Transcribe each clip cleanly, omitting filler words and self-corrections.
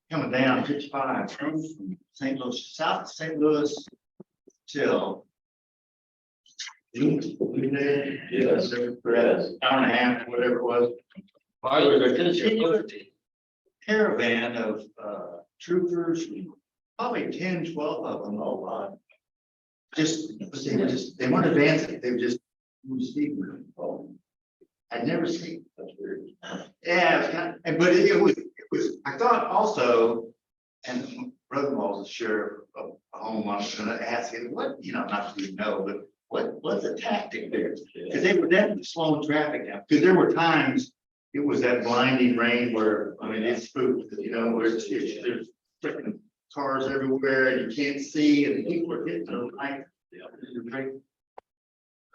coming down 55 from St. Louis, south of St. Louis till yes, hour and a half, whatever it was. There was a continuous caravan of troopers, probably 10, 12 of them, a lot. They weren't advancing, they were just moving. I'd never seen. That's weird. Yeah, it was kind of, but it was, I thought also, and brother-in-law was the sheriff of a home, I was gonna ask him, what, not that you know, but what's the tactic there? Because they were definitely slowing traffic down, because there were times it was that blinding rain where, I mean, it's spooked, where there's freaking cars everywhere and you can't see and people are hitting their light.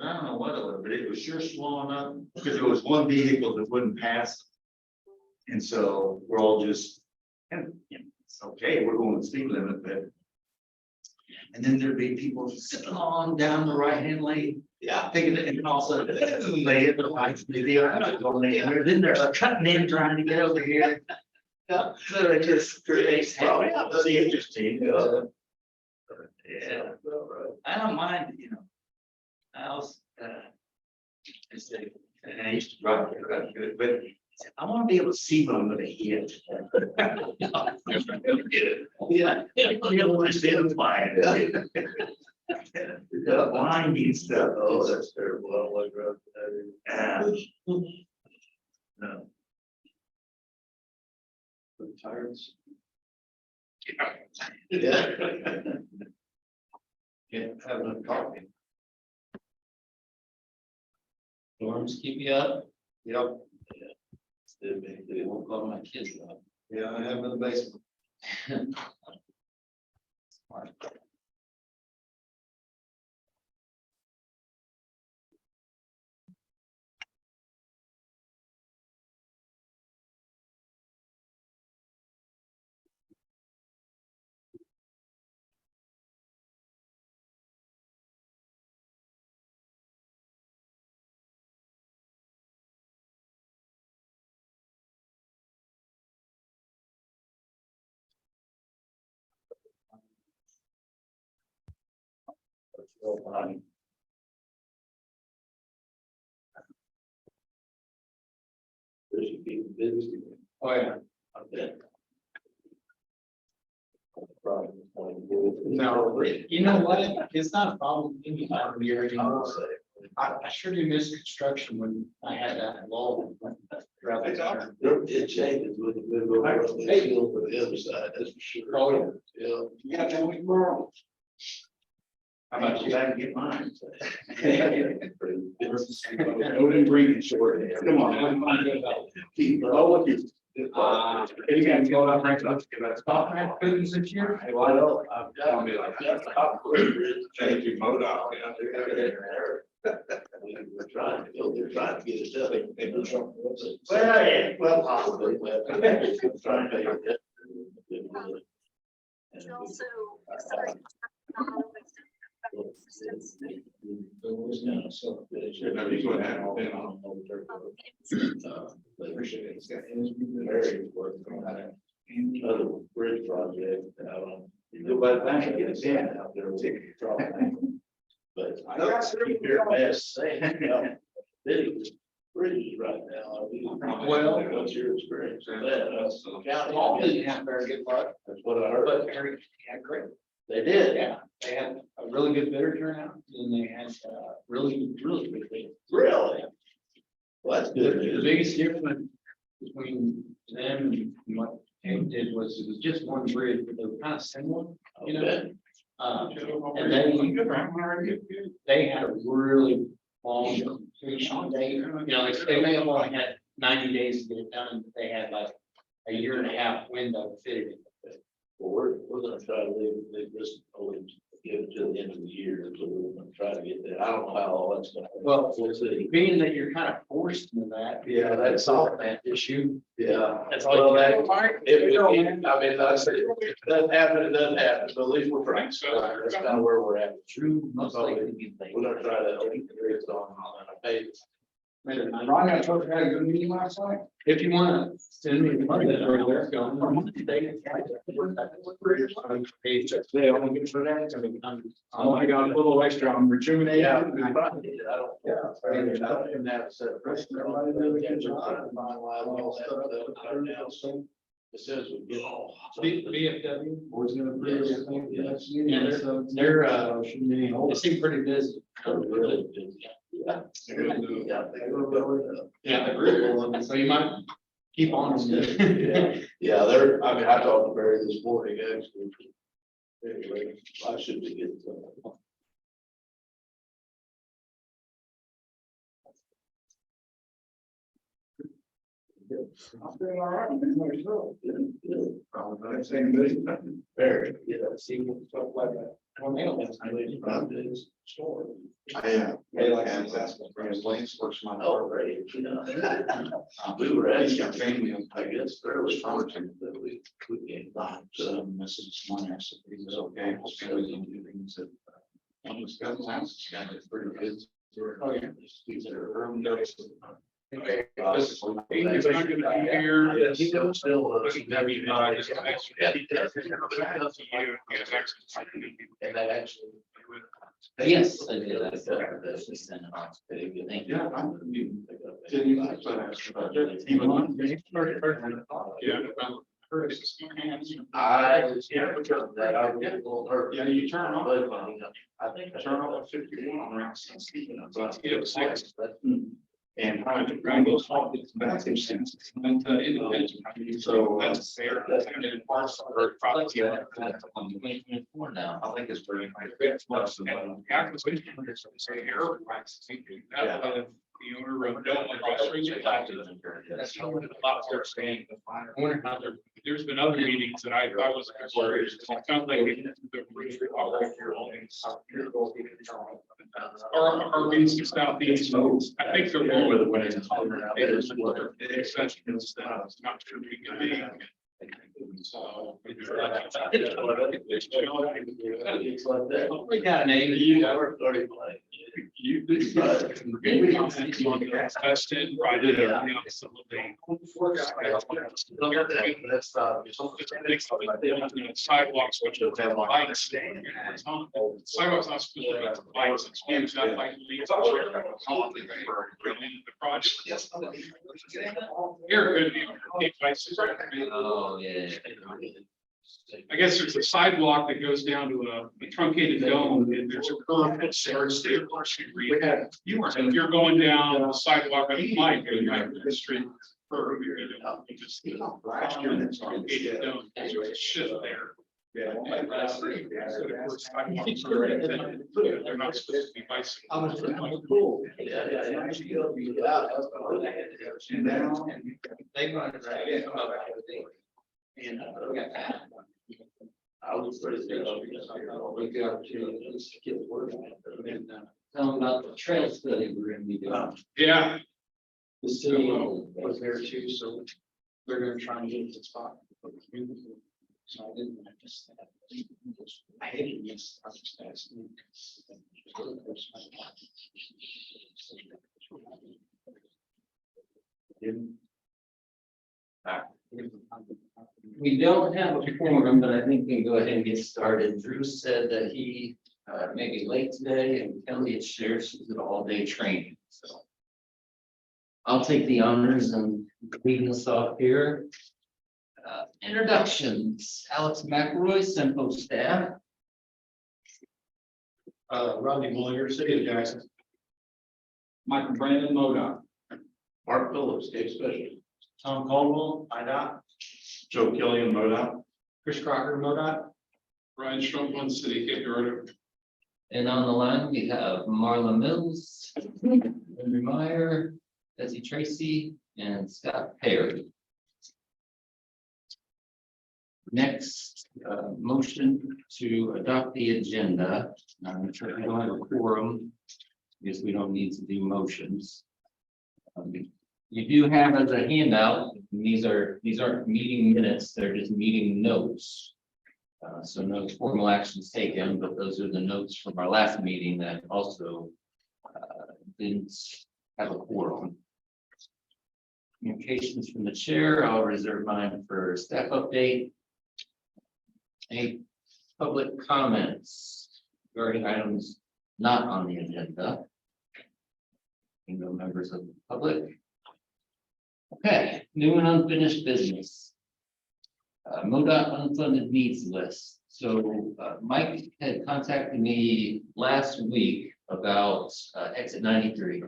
I don't know what it was, but it was sure slowing up because there was one vehicle that wouldn't pass. And so we're all just, and it's okay, we're going the speed limit, but. And then there'd be people zipping on down the right-hand lane. Yeah. Thinking that, and also they hit the lights, I'm not going anywhere. Then they're cutting in, trying to get over here. Yeah. So it just creates. Well, yeah, that's interesting. Yeah. I don't mind, I also, I say, and I used to drive quite good, but I want to be able to see what I'm going to hit. Yeah, you don't want to see them flying. The blinding stuff. Oh, that's terrible. I don't like driving. No. The tires. Yeah. Can't have enough coffee. Storms keep you up? Yep. Yeah. They won't call my kids up. Yeah, I have in the basement. Smart. There should be busy. Oh, yeah. Okay. No, you know what? It's not a problem. Any time of year anymore. I sure do miss construction when I had that lull. It changes with the feel for the other side, that's for sure. Oh, Yeah. yeah, that was wrong. How about you? I can get mine. Nobody breathing short. Come on. Keep rolling. You guys go out right up to that stop that business this year? Well, I've got to be like, that's how change your mode out. They're trying to get it done. Well, yeah, well, possibly. Trying to get it. And also, sorry. Other bridge project, by the time you get it in out there, we'll take your trouble. But I don't see your best saying, bridges right now. Well, What's your experience with that? Paul didn't have very good luck, That's what I heard. but Harry had great. They did. Yeah, they had a really good bidder turnout and they had really good bids. Really? Well, that's The good. biggest difference between them and what Hank did was it was just one bridge, but they were kind of similar, you know? Okay. And they had a really long completion date, they may have only had 90 days to get it done, but they had like a year and a half window fitted. Well, we're gonna try to leave this only give it to the end of the year, so we're gonna try to get that. I don't know how all that's gonna. Well, We'll see. being that you're kind of forced into that. Yeah, that's solve that issue. Yeah. That's Well, all. that- I say, if it doesn't happen, it doesn't happen, but at least we're trying. So that's kind of where we're at. True, most likely. We're gonna try to keep the rates on our pace. Ron, I told you I had a good meeting last night. If you wanna send me the money, that's where they're going. They only get for that. I only got a little extra on rejuvenation. Yeah. It says we get. VFW. Board's gonna approve everything. Yes. Yeah, they're, they seem pretty busy. Really good. Yeah. Yeah, they're really, so you might keep on. Yeah, they're, I mean, I talked to Barry this morning, actually. Anyway, I should be getting. I'm doing all right. man. Myself. Probably. Same busy. Barry, yeah, see what stuff like that. Store. I am. Hey, like I was asking, bring his lanes, works my. Oh, right, you know. We were actually, I guess, fairly confident that we gained that, so. Message one, I said, he's okay. We'll see what he can do. He said, this guy is pretty good. Oh, yeah. These are early notice. Okay. He's not gonna be here. Yes, he still. And that actually. Yes, I did. That's just sent it on. Thank you. Yeah. I, yeah, because that I would get a little nervous. Yeah, you turn off. But, I think. Turn off 51 on ramp 16. But, Yeah, it's like- but, And I would grind those off, it's massive sense. And, so, That's fair. And then parts of her product, yeah, that's on 2024 now. I think it's pretty. Error prices. The owner of Delaware Groceries. That's how a lot of saying. I wonder how they're. There's been other meetings that I was worried. It sounds like. Or means to southeast. I think they're more with the wind. The exception is that it's not sure we can be. So. it's like that. We got an eight. You are 30 like. You did. Tested, right? That's not. Sidewalks, which are lights. Sidewalks not supposed to have lights, it's used that like. The project. Here, good. Oh, yeah. I guess there's a sidewalk that goes down to a truncated dome, and there's a curve that starts there. If you're going down the sidewalk, I might go down the street. Curve, you know, you just. Truncated dome, there's a shift there. Yeah. They're not supposed to be bicycles. Cool. Yeah. They run it right. And I was pretty good. We got to get work. Tell them about the trail study we're gonna be doing. Yeah, The city was there too, so they're gonna try and get it to spot. So I didn't, I hated this. We don't have a forum, but I think we can go ahead and get started. Drew said that he may be late today, and Kelly at Sheriff's is an all-day training, so. I'll take the honors and leading us off here. Introductions, Alex McElroy, SEMPO staff. Rodney Muller, City of Jackson. Michael Brandon, MoDOT. Mark Phillips, State Special. Tom Caldwell, IDOT. Joe Killian, MoDOT. Chris Crocker, MoDOT. Ryan Strump, City, Cape Girardeau. And on the line, we have Marla Mills, Henry Meyer, Bessie Tracy, and Scott Perry. Next, motion to adopt the agenda. I'm sure we don't have a quorum, because we don't need to do motions. You do have as a handout, and these aren't meeting minutes, they're just meeting notes. So no formal actions taken, but those are the notes from our last meeting that also didn't have a quorum. Communications from the chair, I'll reserve mine for staff update. Any public comments regarding items not on the agenda? No members of the public. Okay, new and unfinished business. MoDOT unfunded needs list. So Mike had contacted me last week about exit 93.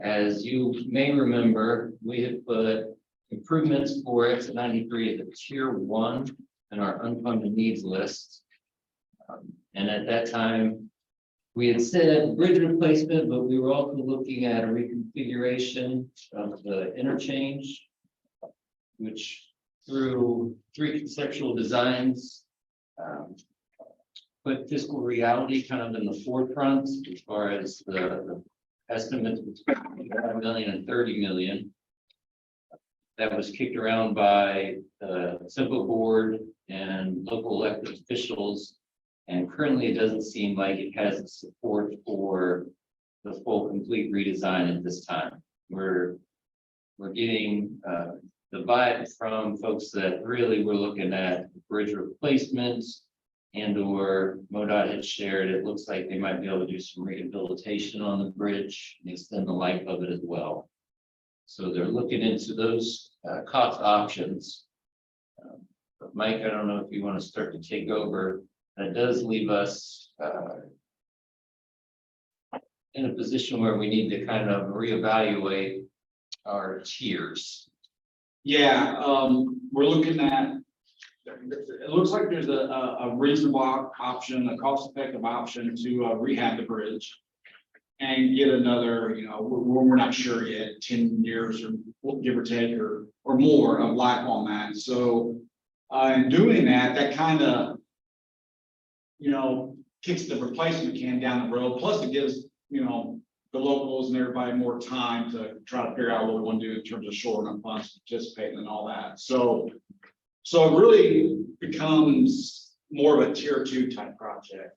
As you may remember, we had put improvements for exit 93 at the tier 1 in our unfunded needs list. And at that time, we had said bridge replacement, but we were also looking at a reconfiguration of the interchange, which through 3 conceptual designs, put fiscal reality kind of in the forefront as far as the estimates between $5 million and $30 million. That was kicked around by the SEMPO board and local elected officials. And currently, it doesn't seem like it has the support for the full complete redesign at this time. We're getting the vibe from folks that really were looking at bridge replacements, and or MoDOT had shared, it looks like they might be able to do some rehabilitation on the bridge and extend the life of it as well. So they're looking into those cost options. But Mike, I don't know if you want to start to take over. That does leave us in a position where we need to kind of reevaluate our tiers. Yeah, we're looking at, it looks like there's a reasonable option, a cost-effective option to rehab the bridge and get another, we're not sure yet, 10 years or give or take or more of life on that. So in doing that, that kind of, kicks the replacement can down the road. Plus it gives, the locals and everybody more time to try to figure out what we want to do in terms of shoring up funds, participating and all that. So it really becomes more of a tier 2 type project,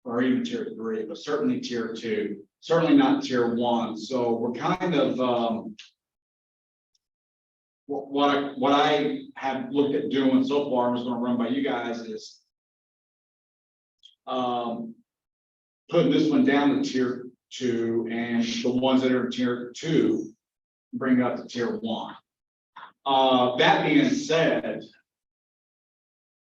or even tier 3, but certainly tier 2, certainly not tier 1. So we're kind of what I have looked at doing so far, I was going to run by you guys, is putting this one down to tier 2, and the ones that are tier 2 bring up to tier 1. That being said,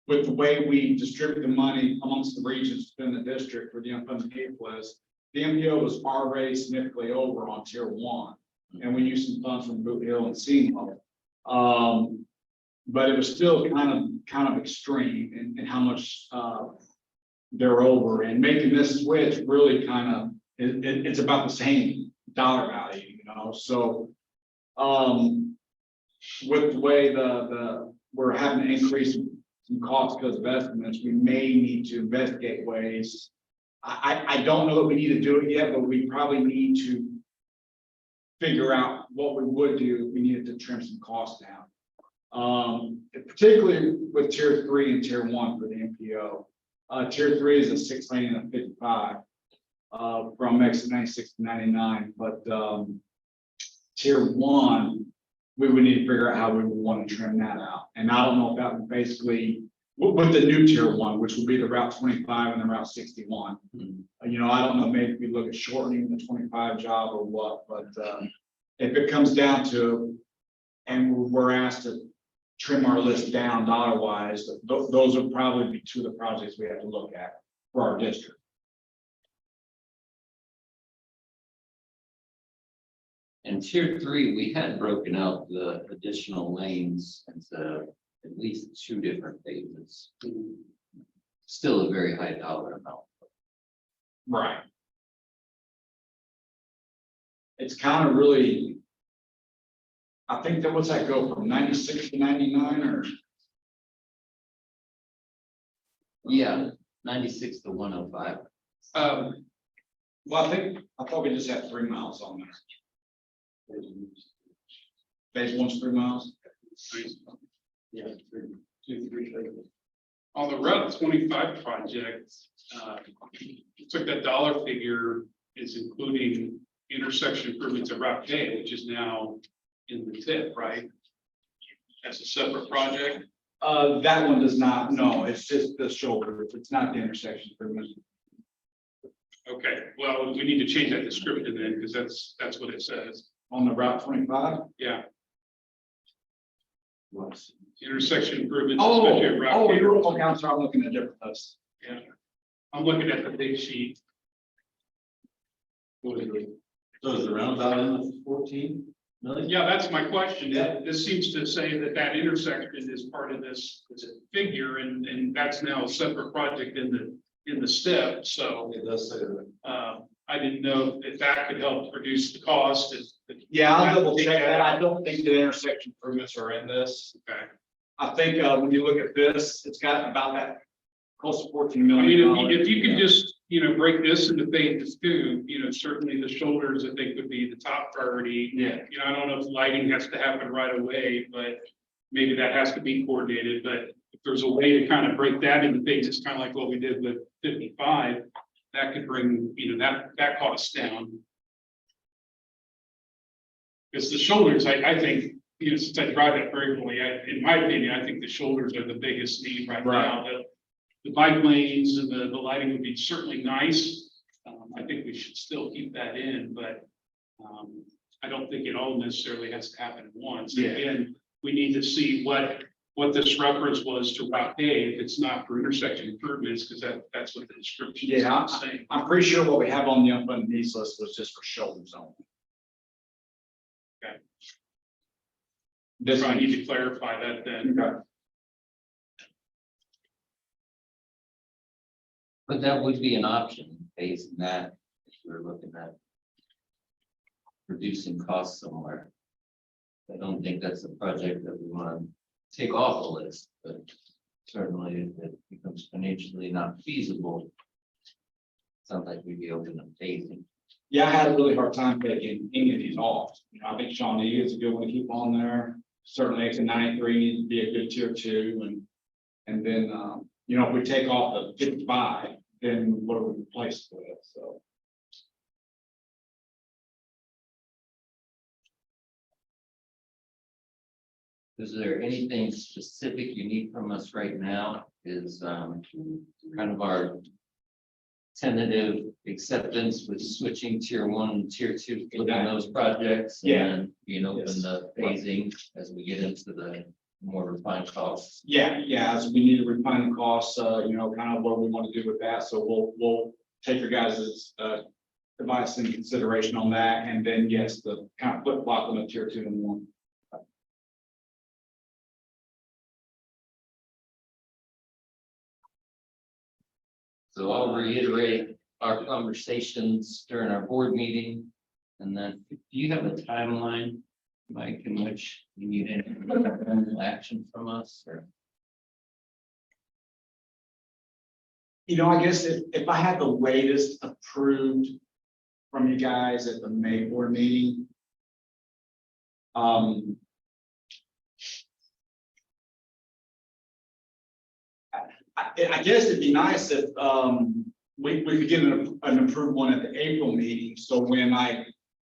with the way we distribute the money amongst the regions within the district for the unfunded need list, the MPO was already significantly over on tier 1, and we used some funds from Boot Hill and SEMPO. But it was still kind of extreme in how much they're over, and making this switch really kind of it's about the same dollar value, So with the way we're having to increase some costs because of estimates, we may need to investigate ways. I don't know that we need to do it yet, but we probably need to figure out what we would do if we needed to trim some costs down. Particularly with tier 3 and tier 1 for the MPO. Tier 3 is a 6 lane and a 55 from exit 96 to 99, but tier 1, we would need to figure out how we would want to trim that out. And I don't know if that would basically, with the new tier 1, which would be the Route 25 and the Route 61. I don't know, maybe we look at shortening the 25 job or what, but if it comes down to, and we're asked to trim our list down dollar-wise, those would probably be 2 of the projects we have to look at for our district. And tier 3, we had broken out the additional lanes into at least 2 different phases. Still a very high dollar amount. Right. It's kind of really, I think that what's that go from 96 to 99 or? Yeah, 96 to 105. Well, I thought we just had 3 miles on there. Phase 1's 3 miles. Yeah, 2, 3. On the Route 25 project, took that dollar figure is including intersection improvements at Rock Day, which is now in the tip, right? That's a separate project. That one does not, no, it's just the shoulder, it's not the intersection improvement. Okay, well, we need to change that description then, because that's what it says. On the Route 25? Yeah, intersection improvements. Oh, especially at Rock Day. okay, I'm sorry, I'm looking at different posts. Yeah, I'm looking at the big sheet. So is the roundabout in the 14 million? Yeah, that's my question. Yeah. This seems to say that that intersection is part of this figure, and that's now a separate project in the step, so. It does say that. I didn't know if that could help reduce the cost. Yeah, I'll double check that. I don't think the intersection improvements are in this. Okay. I think, when you look at this, it's got about that close to 14 I million. mean, if you could just, break this into phases too, certainly the shoulders, I think would be the top priority. Yeah. I don't know if lighting has to happen right away, but maybe that has to be coordinated, but if there's a way to kind of break that into phases, kind of like what we did with 55, that could bring, that cost down. Because the shoulders, I think, since I drive that frequently, in my opinion, I think the shoulders are the biggest need right now. The bike lanes and the lighting would be certainly nice. I think we should still keep that in, but I don't think it all necessarily has to happen at once. Yeah. Again, we need to see what this reference was to Route A, if it's not for intersection improvements, because that's what the description is Yeah, saying. I'm pretty sure what we have on the unfunded needs list was just for shoulders only. Okay. This So I one, need to clarify that then. okay. But that would be an option based on that, if we're looking at reducing costs somewhere. I don't think that's a project that we want to take off the list, but certainly if it becomes financially not feasible, sounds like we'd be open to phasing. Yeah, I had a really hard time taking any of these off. I think Shawnee is a good one to keep on there. Certainly exit 93 needs to be a good tier 2, and then if we take off the 55, then what do we replace it with? So. Is there anything specific you need from us right now? Is kind of our tentative acceptance with switching tier 1 and tier 2 for those projects? Yeah. And then, open the phasing as we get into the more refined costs. Yeah, as we need to refine the costs, kind of what we want to do with that. So we'll take your guys' advice into consideration on that, and then yes, the kind of flip flop on the tier 2 and 1. So I'll reiterate our conversations during our board meeting. And then do you have a timeline, Mike, in which you need any action from us or? I guess if I had the latest approved from you guys at the May board meeting. I guess it'd be nice if we could get an approved one at the April meeting, so when I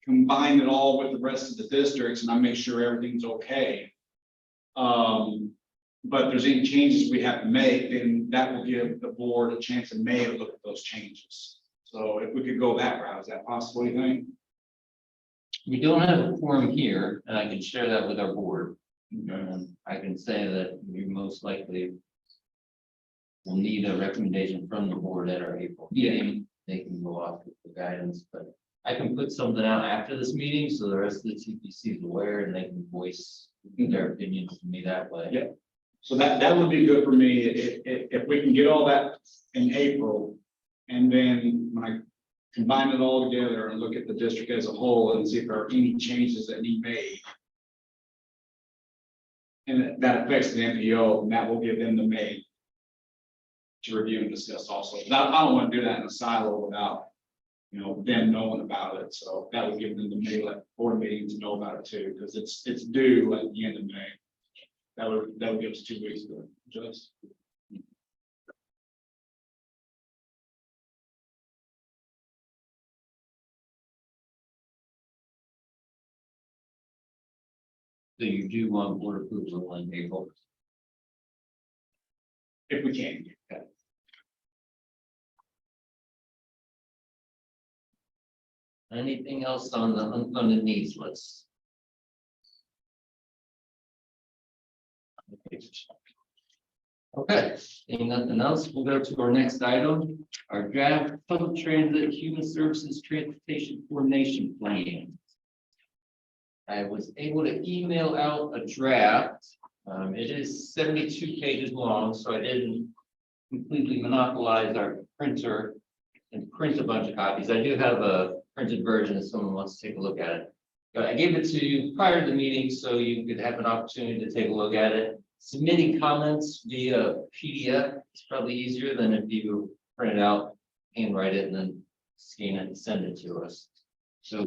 combine it all with the rest of the districts and I make sure everything's okay. But if there's any changes we have to make, then that will give the board a chance in May to look at those changes. So if we could go that route, is that possible, you think? We don't have a forum here, and I can share that with our board. I can say that we most likely will need a recommendation from the board at our April meeting. They can go off with the guidance, but I can put something out after this meeting, so the rest of the TPC is aware and they can voice their opinions to me that way. Yeah. So that would be good for me if we can get all that in April. And then when I combine it all together and look at the district as a whole and see if there are any changes that need made. And that affects the MPO, and that will give them the May to review and discuss also. I don't want to do that in a silo without, them knowing about it. So that would give them the May board meeting to know about it too, because it's due at the end of May. That would give us 2 weeks to adjust. So you do want board approval on April. If we can. Anything else on the unfunded needs list? Okay, seeing nothing else, we'll go to our next item, our draft public transit human services transportation coordination plan. I was able to email out a draft. It is 72 pages long, so I didn't completely monopolize our printer and print a bunch of copies. I do have a printed version if someone wants to take a look at it. But I gave it to you prior to the meeting so you could have an opportunity to take a look at it. Submitting comments via PDF is probably easier than if you print it out, handwrite it, and then scan it and send it to us. So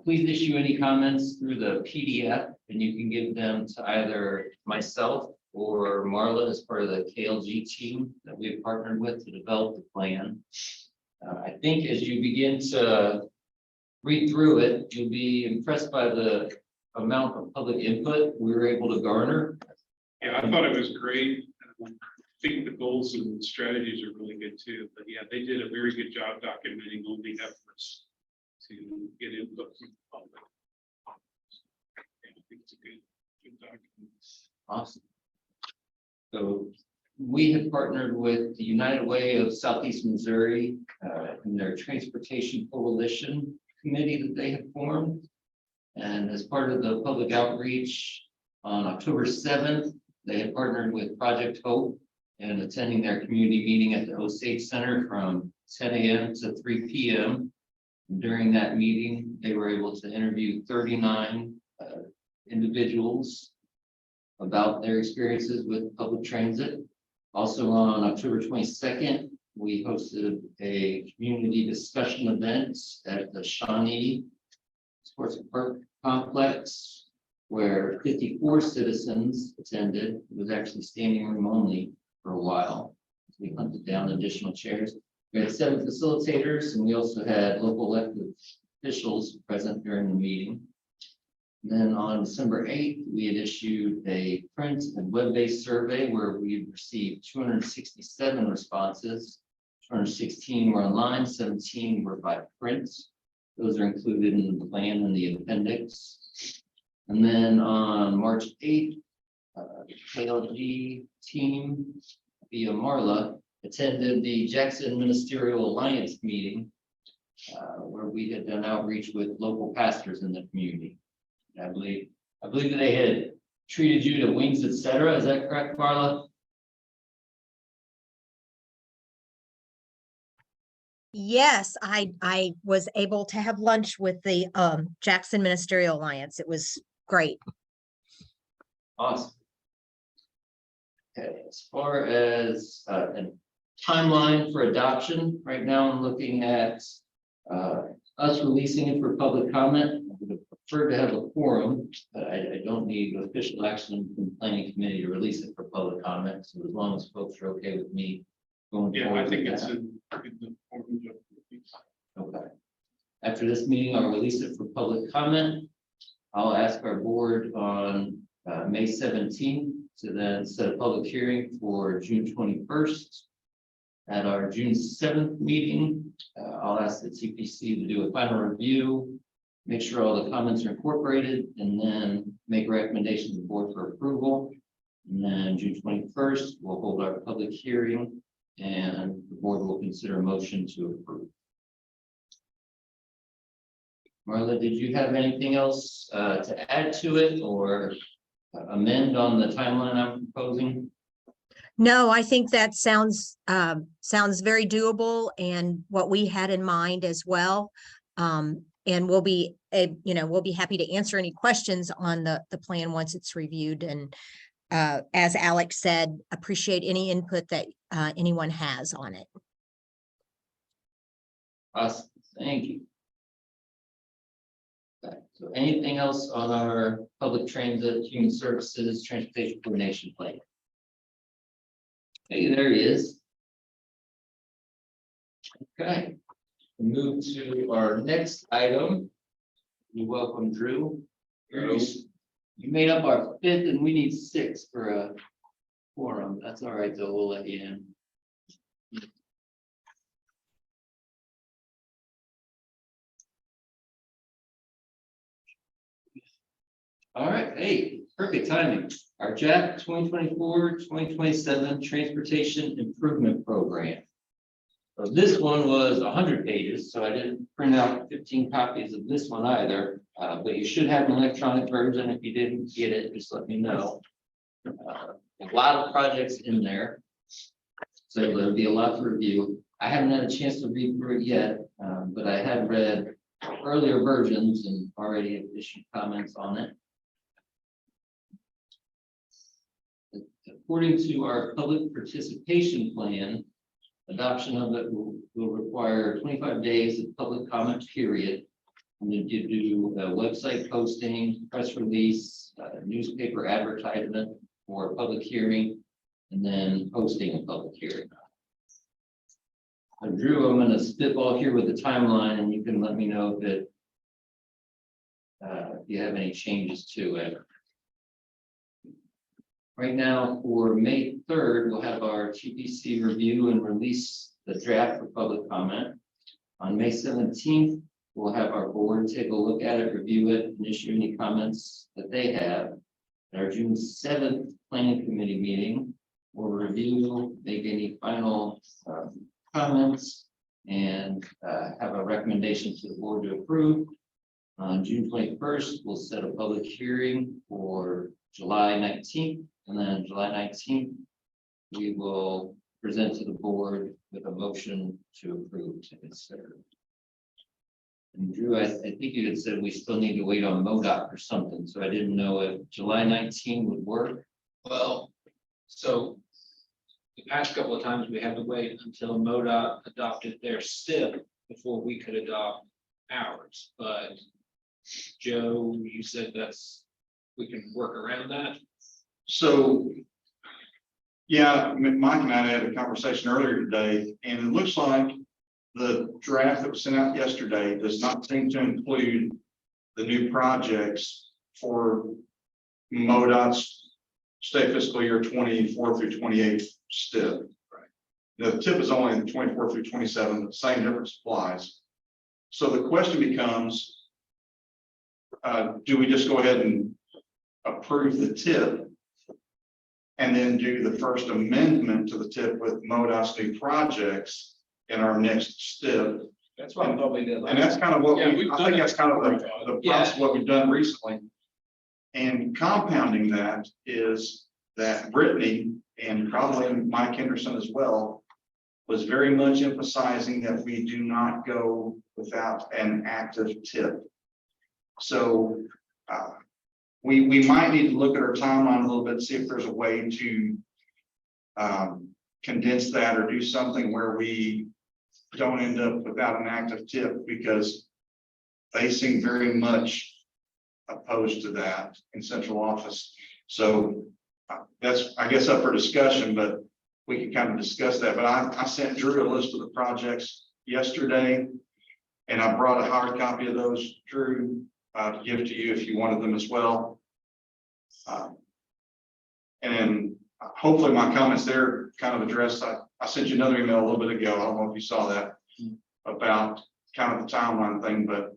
please issue any comments through the PDF, and you can give them to either myself or Marla as part of the KLG team that we've partnered with to develop the plan. I think as you begin to read through it, you'll be impressed by the amount of public input we were able to garner. Yeah, I thought it was great. I think the goals and strategies are really good too, but yeah, they did a very good job documenting all the efforts to get input from the public. Yeah, I think it's a good document. Awesome. So we have partnered with the United Way of Southeast Missouri in their Transportation Coalition Committee that they have formed. And as part of the public outreach on October 7th, they have partnered with Project Hope and attending their community meeting at the Osage Center from 10 a.m. to 3 p.m. During that meeting, they were able to interview 39 individuals about their experiences with public transit. Also on October 22nd, we hosted a community discussion event at the Shawnee Sports Park Complex, where 54 citizens attended. It was actually standing room only for a while. We hunted down additional chairs. We had 7 facilitators, and we also had local elected officials present during the meeting. Then on December 8th, we had issued a print and web-based survey where we had received 267 responses. 216 were online, 17 were by print. Those are included in the plan and the appendix. And then on March 8th, the KLG team via Marla attended the Jackson Ministerial Alliance meeting where we had done outreach with local pastors in the community. I believe that they had treated you to wings, etc. Is that correct, Marla? Yes, I was able to have lunch with the Jackson Ministerial Alliance. It was great. Awesome. Okay, as far as a timeline for adoption, right now I'm looking at us releasing it for public comment. I would have preferred to have a quorum, but I don't need official action from the planning committee to release it for public comment. So as long as folks are okay with me going Yeah, forward I think with it's that. in the form of. Okay. After this meeting, I'll release it for public comment. I'll ask our board on May 17th to then set a public hearing for June 21st. At our June 7th meeting, I'll ask the TPC to do a final review, make sure all the comments are incorporated, and then make a recommendation to the board for approval. And then June 21st, we'll hold our public hearing and the board will consider a motion to approve. Marla, did you have anything else to add to it or amend on the timeline I'm proposing? No, I think that sounds very doable and what we had in mind as well. And we'll be happy to answer any questions on the plan once it's reviewed. And as Alex said, appreciate any input that anyone has on it. Awesome, thank you. Okay, so anything else on our public transit, human services, transportation coordination plan? Hey, there he is. Okay, move to our next item. We welcome Drew. You made up our fifth and we need six for a quorum. That's all right, though. We'll let you in. All right, hey, perfect timing. Our JAP 2024-2027 Transportation Improvement Program. So this one was 100 pages, so I didn't print out 15 copies of this one either. But you should have an electronic version. If you didn't get it, just let me know. A lot of projects in there. So there'll be a lot to review. I haven't had a chance to read through it yet, but I have read earlier versions and already issued comments on it. According to our public participation plan, adoption of it will require 25 days of public comment period. And then you do a website posting, press release, newspaper advertisement for a public hearing, and then posting a public hearing. Drew, I'm going to spitball here with the timeline, and you can let me know if you have any changes to it. Right now, for May 3rd, we'll have our TPC review and release the draft for public comment. On May 17th, we'll have our board take a look at it, review it, and issue any comments that they have. At our June 7th planning committee meeting, we'll review, make any final comments, and have a recommendation to the board to approve. On June 21st, we'll set a public hearing for July 19th. And then July 19th, we will present to the board with a motion to approve to consider. And Drew, I think you had said we still need to wait on MoDOT for something, so I didn't know if July 19 would work. Well, so the past couple of times we had to wait until MoDOT adopted their SIP before we could adopt ours. But Joe, you said we can work around that. So, yeah, Mike and I had a conversation earlier today, and it looks like the draft that was sent out yesterday does not seem to include the new projects for MoDOT's state fiscal year 24 through 28 STIP. Right. The TIP is only in 24 through 27, but the same difference applies. So the question becomes, do we just go ahead and approve the TIP and then do the first amendment to the TIP with MoDOT's new projects in our next STIP? That's what I thought we did. And that's kind of what Yeah, we, we've I done think it that's kind of before. the process, what we've done recently. And compounding that is that Brittany, and probably Mike Henderson as well, was very much emphasizing that we do not go without an active TIP. So we might need to look at our timeline a little bit, see if there's a way to condense that or do something where we don't end up without an active TIP, because they seem very much opposed to that in central office. So that's, I guess, up for discussion, but we can kind of discuss that. But I sent Drew a list of the projects yesterday, and I brought a hard copy of those, Drew, to give to you if you wanted them as well. And hopefully my comments there kind of addressed. I sent you another email a little bit ago. I don't know if you saw that, about kind of the timeline thing, but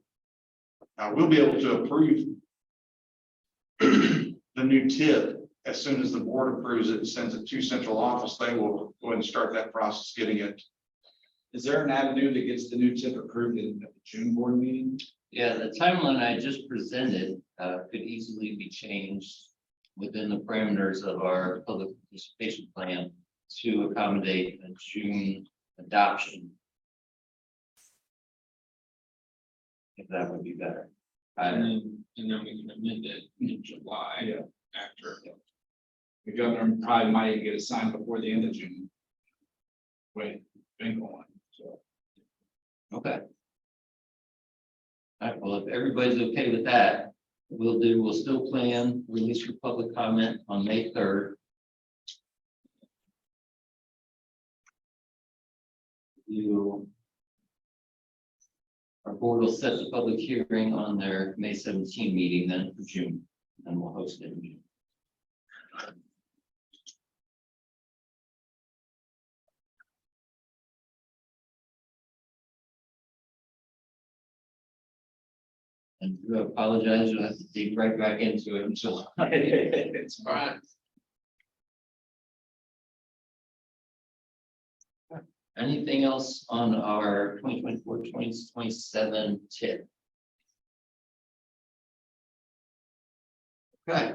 we'll be able to approve the new TIP as soon as the board approves it and sends it to central office. They will go ahead and start that process, getting it. Is there an avenue that gets the new TIP approved in the June board meeting? Yeah, the timeline I just presented could easily be changed within the parameters of our public participation plan to accommodate a June adoption. If that would be better. And then we can amend it in July. Yeah. After. The governor probably might even get it signed before the end of June. Wait, been going, so. Okay. All right, well, if everybody's okay with that, we'll still plan release for public comment on May 3rd. Our board will set the public hearing on their May 17 meeting then for June. and we'll host it. And I do apologize, you'll have to dig right back into it until. It's fine. Anything else on our 2024-2027 tip? Okay,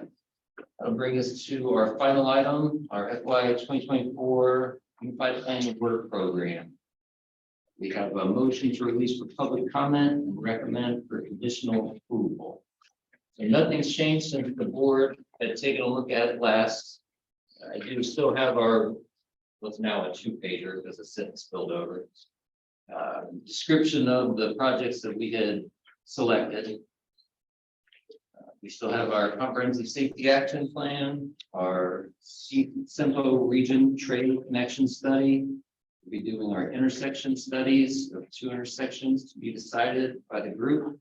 that'll bring us to our final item, our FY 2024 Unified Planning Work Program. We have a motion to release for public comment and recommend for conditional approval. So nothing's changed since the board had taken a look at it last. I do still have our, what's now a 2-pager because the sentence spilled over. Description of the projects that we had selected. We still have our comprehensive safety action plan, our SEMPO region trade connection study. We'll be doing our intersection studies of 2 intersections to be decided by the group.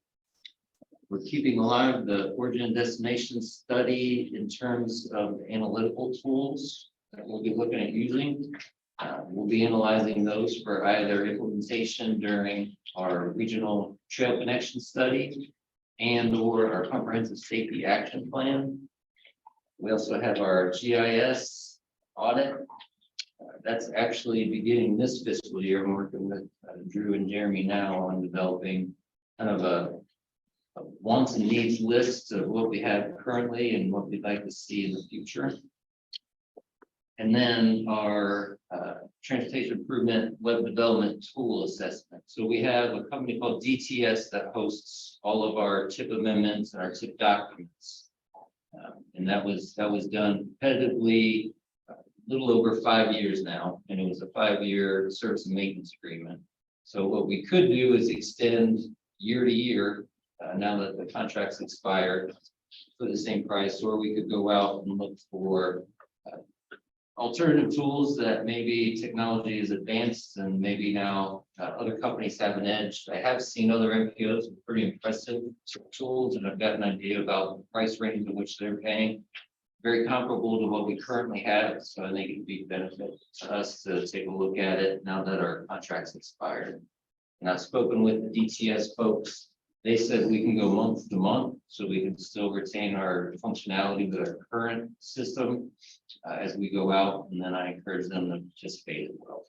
We're keeping alive the origin and destination study in terms of analytical tools that we'll be looking at using. We'll be analyzing those for either implementation during our regional trail connection study and or our comprehensive safety action plan. We also have our GIS audit. That's actually beginning this fiscal year. I'm working with Drew and Jeremy now on developing kind of a wants and needs list of what we have currently and what we'd like to see in the future. And then our transportation improvement web development tool assessment. So we have a company called DTS that hosts all of our TIP amendments and our TIP documents. And that was done competitively a little over 5 years now, and it was a 5-year service and maintenance agreement. So what we could do is extend year to year, now that the contract's expired, for the same price, or we could go out and look for alternative tools that maybe technology is advanced and maybe now other companies have an edge. I have seen other MPOs with pretty impressive tools, and I've got an idea about the price range in which they're paying. Very comparable to what we currently have, so I think it'd be benefit to us to take a look at it now that our contract's expired. And I've spoken with the DTS folks. They said we can go month to month, so we can still retain our functionality with our current system as we go out, and then I encourage them to participate as well.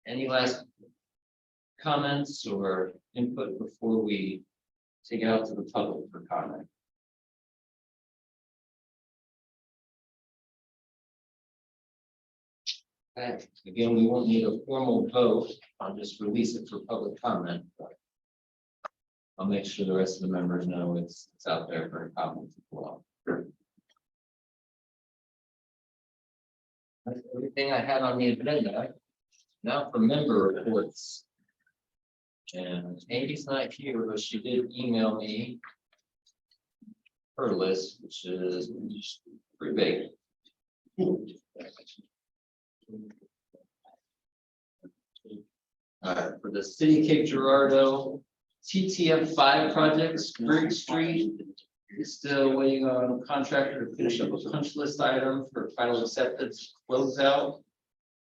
Any last comments or input before we take it out to the public for comment? Okay. Again, we won't need a formal vote. I'll just release it for public comment. But I'll make sure the rest of the members know it's out there for comments as well. That's everything I had on the agenda. Now for member reports. And Amy's not here, but she did email me her list, which is pretty big. For the city of Cape Girardeau, TTF 5 projects, Spring Street is still waiting on a contractor to finish up a punch list item for final acceptance closeout.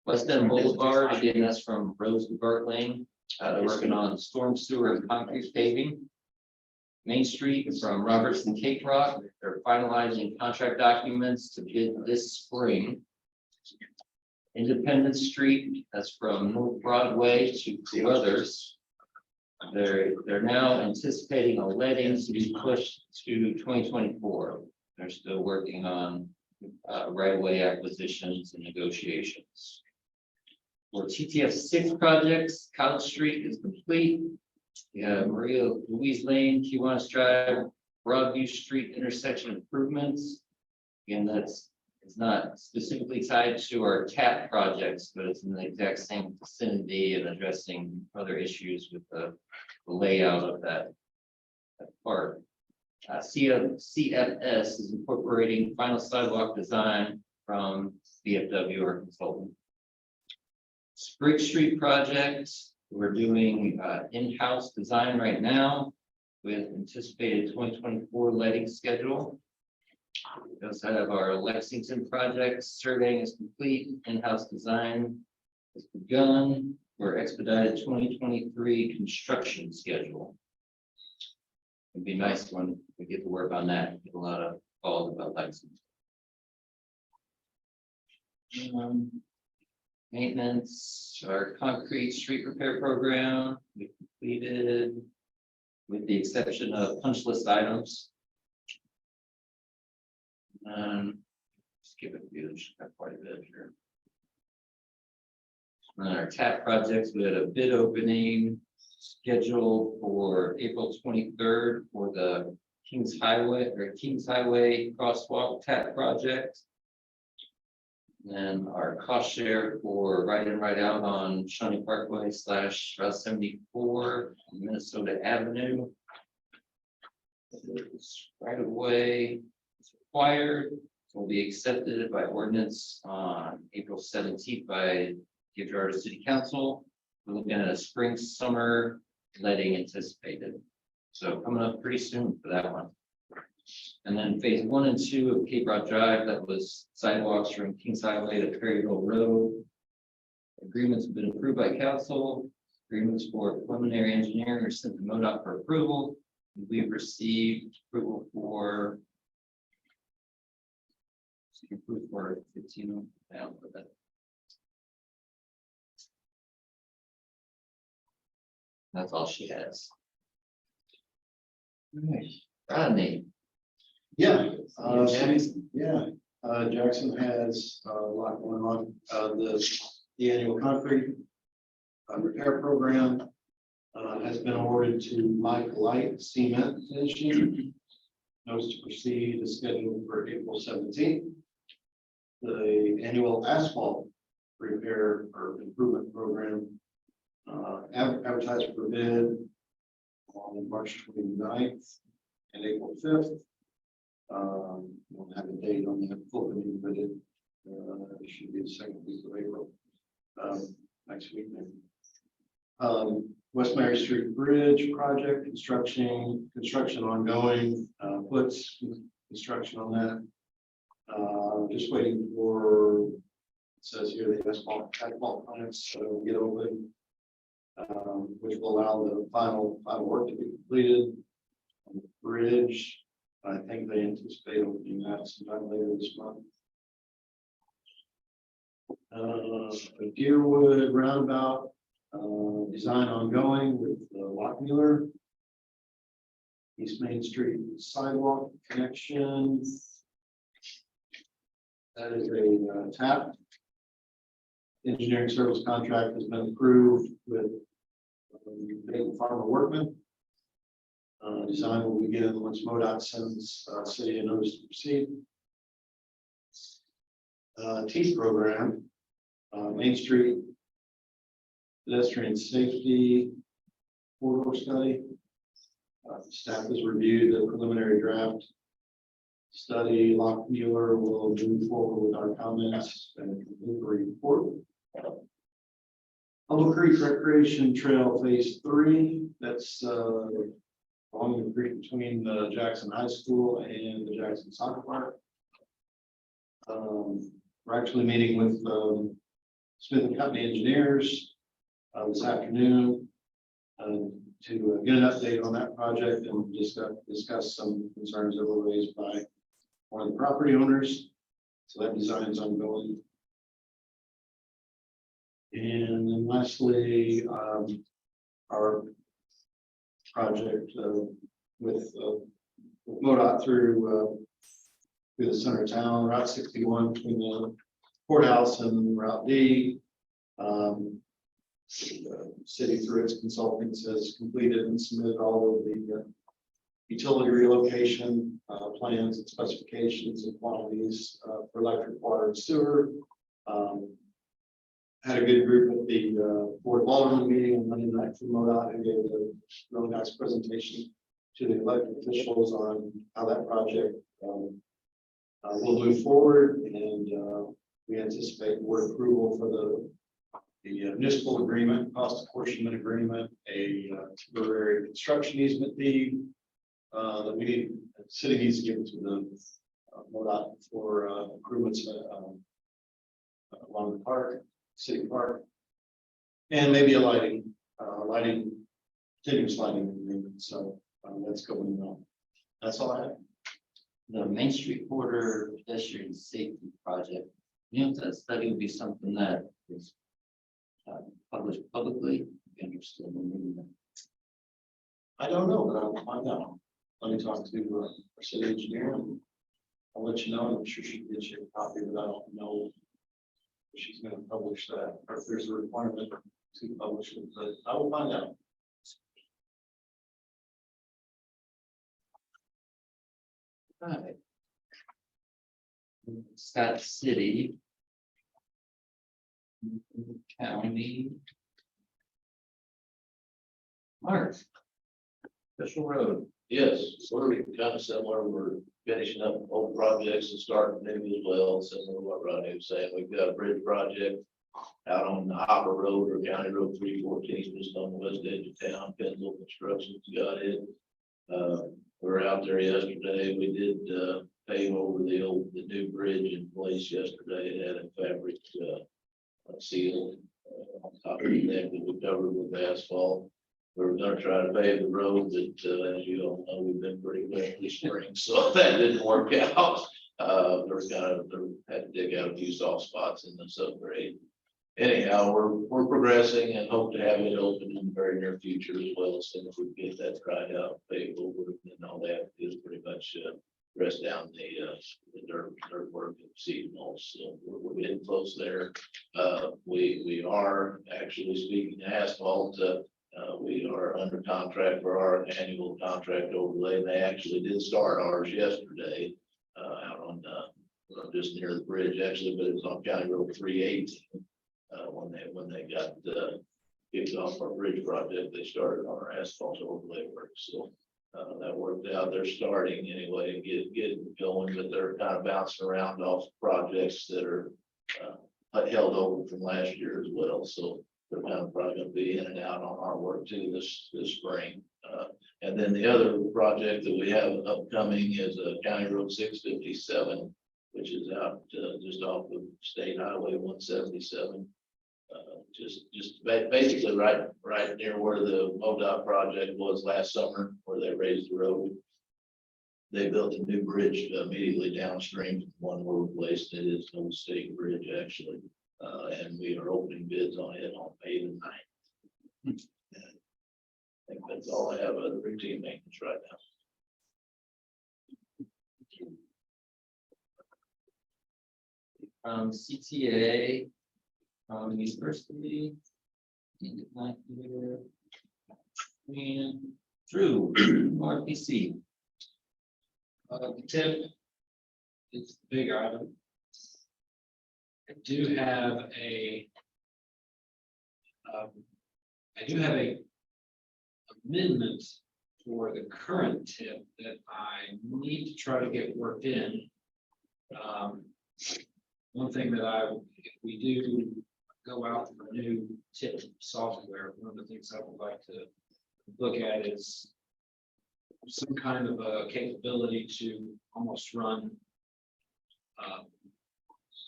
West End Boulevard, again, that's from Rose to Bart Lane. They're working on storm sewer and concrete paving. Main Street from Roberts and Cape Rock, they're finalizing contract documents to bid this spring. Independence Street, that's from North Broadway to Carruthers. They're now anticipating a letting to be pushed to 2024. They're still working on right-of-way acquisitions and negotiations. For TTF 6 projects, College Street is complete. Maria Louise Lane, Kiwanis Drive, Broadview Street intersection improvements. Again, it's not specifically tied to our TAP projects, but it's in the exact same vicinity and addressing other issues with the layout of that part. CFS is incorporating final sidewalk design from BFW, our consultant. Spring Street project, we're doing in-house design right now. with anticipated 2024 lighting schedule. We also have our Lexington project surveying is complete, in-house design has begun for expedited 2023 construction schedule. It'd be nice when we get to work on that, get a lot of calls about Lexington. Maintenance, our concrete street repair program, we completed with the exception of punch list items. Skip a few, there's quite a bit here. On our TAP projects, we had a bid opening scheduled for April 23rd for the Kings Highway crosswalk TAP project. And our cost share for right in, right out on Shawnee Parkway / Route 74 Minnesota Avenue. Right of way is required, will be accepted by ordinance on April 17th by Georgia City Council. We're looking at a spring, summer letting anticipated. So coming up pretty soon for that one. And then phase 1 and 2 of Cape Broad Drive, that was sidewalks from Kings Highway to Perryville Road. Agreements have been approved by council. Agreements for preliminary engineering are sent to MoDOT for approval. We've received approval for 15. Down for that. That's all she has. Rodney. Yeah, Jackson. Jackson has a lot going on. The annual concrete repair program has been awarded to Mike Light Cement Finishing. Notice to proceed is scheduled for April 17th. The annual asphalt repair or improvement program advertised for bid on March 29th and April 5th. We'll have a date on the opening, but it should be the second week of April, next week. West Mary Street Bridge project construction ongoing, puts construction on that. Just waiting for, it says here, the asphalt plants to get open, which will allow the final work to be completed on the bridge. I think they anticipate opening that sometime later this month. Deerwood roundabout design ongoing with Lockmuller. East Main Street sidewalk connection. That is a TAP. Engineering service contract has been approved with Bacon Farmer Workman. Design will begin once MoDOT sends city a notice to proceed. TEAS program, Main Street pedestrian safety corridor study. Staff has reviewed the preliminary draft study. Lockmuller will move forward with our comments and complete the report. Humble Creek Recreation Trail Phase 3. That's along the creek between the Jackson High School and the Jackson Soccer Park. We're actually meeting with Smith and Company engineers this afternoon to get an update on that project and discuss some concerns that were raised by one of the property owners. So that design is ongoing. And then lastly, our project with MoDOT through the center of town, Route 61 between the courthouse and Route D. The city through its consultants has completed and submitted all of the utility relocation plans and specifications and quantities for electric, water, and sewer. Had a good group at the board of alderman meeting on Monday night from MoDOT, and gave a really nice presentation to the elected officials on how that project will move forward, and we anticipate board approval for the municipal agreement, cost apportionment agreement, a temporary construction easement deed that we need, the city needs to give to the MoDOT for improvements along the park, city park. And maybe a continuous lighting agreement, so that's going on. That's all I have. The Main Street Corridor pedestrian safety project, you know, if that study would be something that is published publicly, interested in reading that. I don't know, but I'll find out. Let me talk to our city engineer and I'll let you know. I'm sure she can get you a copy, but I don't know if she's gonna publish that or if there's a requirement to publish it, but I will find out. Right. Scott City. County. Mark. Special road. Yes, sort of kind of similar. We're finishing up old projects and starting new as well, similar to what Rodney was saying. We've got a bridge project out on the Hopper Road or County Road 314, just on the west edge of town. Penzel Construction's got it. We were out there yesterday. We did pave over the new bridge in place yesterday. It had a fabric seal on top of the deck that we covered with asphalt. We were gonna try to pave the road, but as you all know, we've been pretty wet this spring, so that didn't work out. Had to dig out a few soft spots in the subgrade. Anyhow, we're progressing and hope to have it open in the very near future as well, as soon as we get that dried out, paved over, and all that is pretty much rest down the dirt work and seasonal. So we're getting close there. We are actually, speaking of asphalt, we are under contract for our annual contract overlay. They actually did start ours yesterday out on just near the bridge, actually, but it was on County Road 318. When they got kicked off our bridge project, they started on our asphalt overlay work. So that worked out. They're starting anyway, get it going, but they're kind of bouncing around off projects that are held over from last year as well. So they're kind of probably going to be in and out on our work too this spring. And then the other project that we have upcoming is County Road 657, which is out just off of State Highway 177. Just basically right near where the MoDOT project was last summer, where they raised the road. They built a new bridge immediately downstream from one where we replaced it. It's an old state bridge actually. And we are opening bids on it on May the 9th. I think that's all I have other routine maintenance right now. CTA, University. And Drew, RPC. Tip, it's the big item. I do have a amendment for the current tip that I need to try to get worked in. One thing that if we do go out for new tip software, one of the things I would like to look at is some kind of a capability to almost run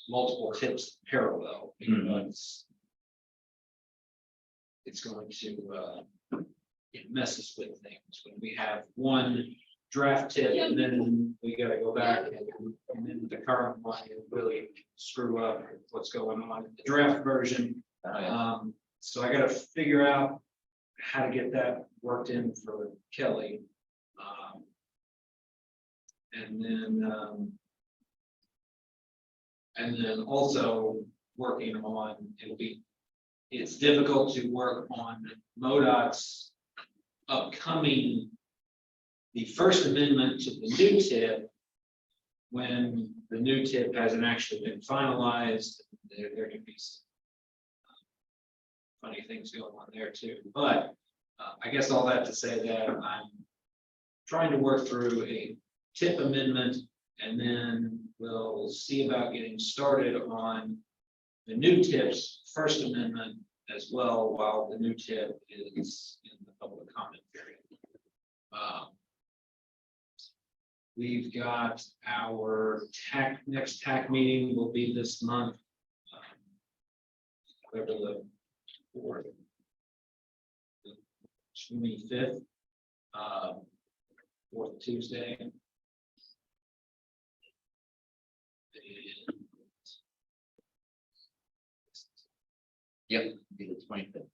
multiple tips parallel, because it's going to it messes with things when we have one draft tip and then we got to go back and then the current one really screw up what's going on in the draft version. So I got to figure out how to get that worked in for Kelly. And then also working on, it's difficult to work on MoDOT's upcoming, the First Amendment to the new tip, when the new tip hasn't actually been finalized. There can be some funny things going on there too. But I guess all that to say that I'm trying to work through a tip amendment, and then we'll see about getting started on the new tips First Amendment as well, while the new tip is in the public comment period. We've got our next TAC meeting will be this month. Whatever the 25th, fourth Tuesday. Yep, be the 25th.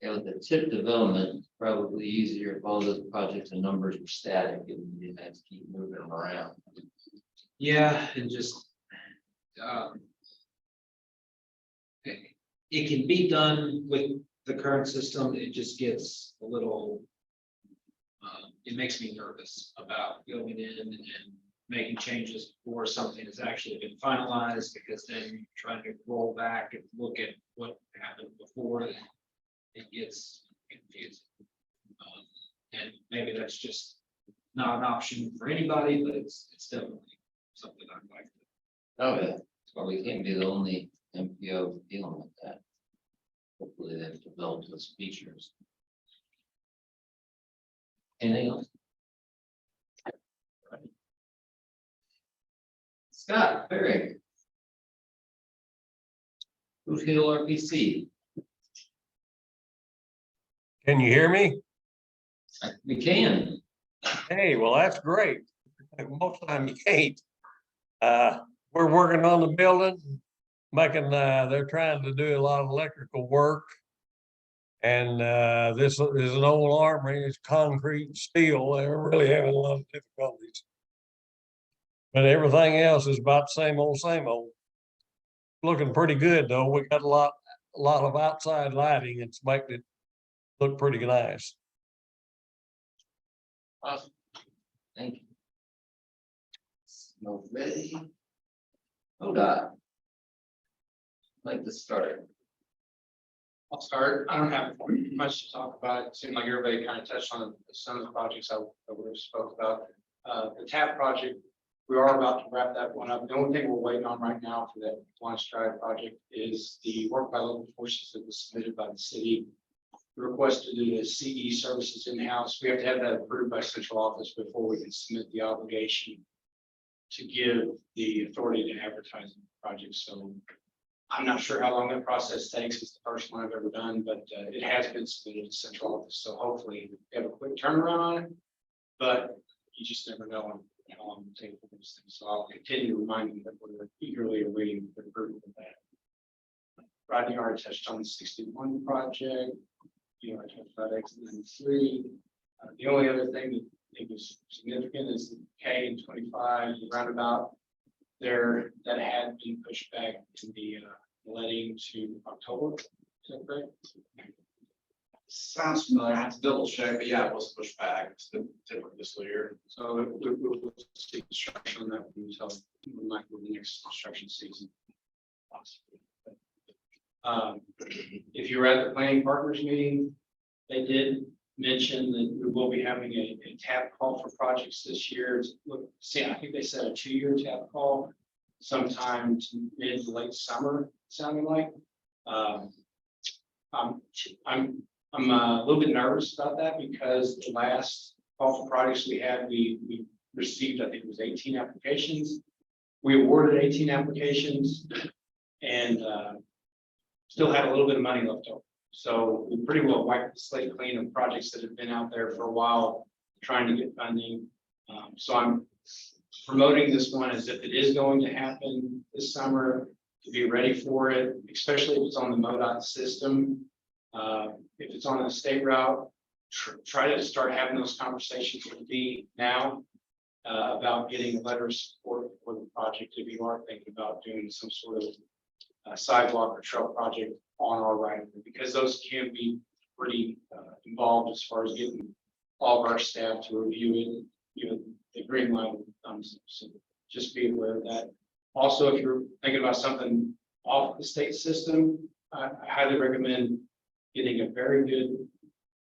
Yeah, with the tip development, probably easier if all those projects and numbers were static and you didn't have to keep moving them around. Yeah, and just. It can be done with the current system, it just gets a little. It makes me nervous about going in and making changes before something has actually been finalized, because then you're trying to roll back and look at what happened before. It gets confusing. And maybe that's just not an option for anybody, but it's definitely something I'd like to. Oh, yeah. Well, we can't be the only MPO dealing with that. Hopefully they've developed those features. Anything else? Scott, Barry. Boot Hill RPC. Can you hear me? We can. Hey, well, that's great. Most of the time you can't. We're working on the building, they're trying to do a lot of electrical work. And this is an old armory, it's concrete and steel. They're really having a lot of difficulties. But everything else is about the same old, same old. Looking pretty good though. We got a lot of outside lighting. It's making it look pretty nice. Awesome. Thank you. No ready. ODOT. Like to start. I'll start. I don't have much to talk about. It seemed like everybody kind of touched on some of the projects I would have spoke about. The TAP project, we are about to wrap that one up. The only thing we're waiting on right now for that Launch Drive project is the work by local forces that was submitted by the city. The request to do the CE services in-house. We have to have that approved by central office before we can submit the obligation to give the authority to advertise the project. So I'm not sure how long that process takes. It's the first one I've ever done, but it has been submitted to central office. So hopefully we have a quick turnaround on it, but you just never know how long it takes for these things. So I'll continue reminding them that we're eagerly awaiting the approval of that. Rodney already touched on the 61 project. You know, I talked about exit 93. The only other thing that I think is significant is the K and 25, the roundabout there that had been pushed back to the letting to October. Is that correct? Sounds familiar. I have to double check, but yeah, it was pushed back. It's the different fiscal year. So we'll see construction on that until we might go to the next construction season. If you were at the planning partners meeting, they did mention that we will be having a TAP call for projects this year. Look, see, I think they said a 2-year TAP call sometime mid to late summer, sounding like. I'm a little bit nervous about that because the last call for projects we had, we received, I think it was 18 applications. We awarded 18 applications and still had a little bit of money left over. So we pretty well wiped the slate clean of projects that have been out there for a while, trying to get funding. So I'm promoting this one as if it is going to happen this summer, to be ready for it, especially if it's on the MoDOT system. If it's on a state route, try to start having those conversations with me now about getting a letter of support for the project if you are thinking about doing some sort of sidewalk or trail project on our right, because those can be pretty involved as far as getting all of our staff to review it, the green light thumbs up. So just be aware of that. Also, if you're thinking about something off the state system, I highly recommend getting a very good